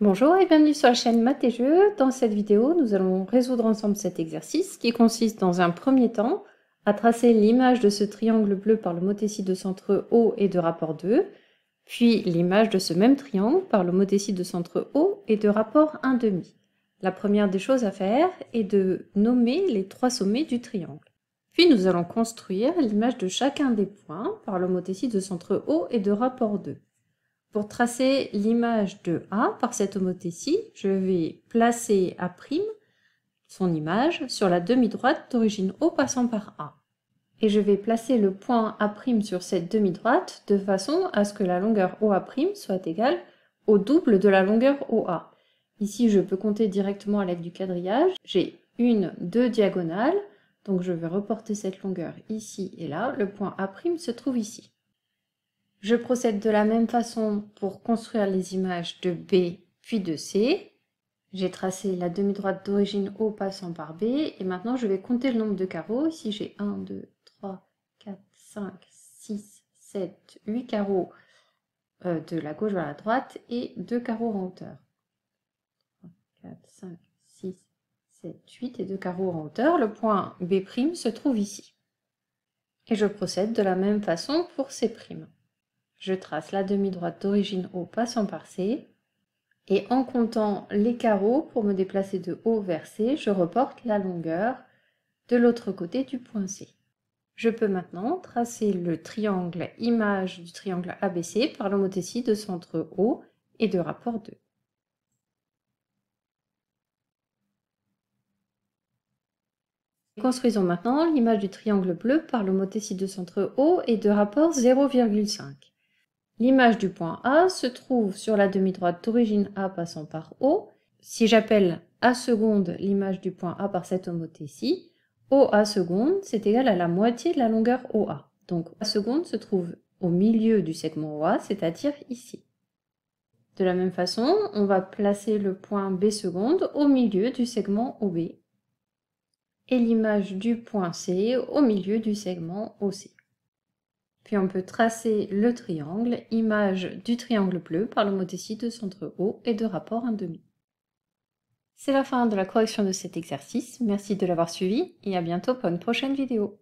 Bonjour et bienvenue sur la chaîne Maths et Jeux. Dans cette vidéo, nous allons résoudre ensemble cet exercice qui consiste dans un premier temps à tracer l'image de ce triangle bleu par le mothétie de centre O et de rapport 2, puis l'image de ce même triangle par le mothétie de centre O et de rapport 1,5. La première des choses à faire est de nommer les trois sommets du triangle. Puis nous allons construire l'image de chacun des points par le mothétie de centre O et de rapport 2. Pour tracer l'image de A par cette homothétie, je vais placer A', son image, sur la demi-droite d'origine O passant par A. Et je vais placer le point A' sur cette demi-droite de façon à ce que la longueur OA' soit égale au double de la longueur OA. Ici, je peux compter directement à l'aide du quadrillage. J'ai deux diagonales, donc je vais reporter cette longueur ici et là. Le point A' se trouve ici. Je procède de la même façon pour construire les images de B puis de C. J'ai tracé la demi-droite d'origine O passant par B et maintenant je vais compter le nombre de carreaux. Ici j'ai 1, 2, 3, 4, 5, 6, 7, 8 carreaux de la gauche vers la droite et 2 carreaux en hauteur. 3, 4, 5, 6, 7, 8 et 2 carreaux en hauteur. Le point B' se trouve ici. Et je procède de la même façon pour C'. Je trace la demi-droite d'origine O passant par C, et en comptant les carreaux pour me déplacer de O vers C, je reporte la longueur de l'autre côté du point C. Je peux maintenant tracer le triangle image du triangle ABC par l'homothétie de centre O et de rapport 2. Construisons maintenant l'image du triangle bleu par l'homothétie de centre O et de rapport 0,5. L'image du point A se trouve sur la demi-droite d'origine A passant par O. Si j'appelle A seconde l'image du point A par cette homothétie, OA seconde, c'est égal à la moitié de la longueur OA. Donc A seconde se trouve au milieu du segment OA, c'est-à-dire ici. De la même façon, on va placer le point B seconde au milieu du segment OB et l'image du point C au milieu du segment OC. Puis on peut tracer le triangle, image du triangle bleu par l'homothétie de centre O et de rapport 1,5. C'est la fin de la correction de cet exercice, merci de l'avoir suivi et à bientôt pour une prochaine vidéo.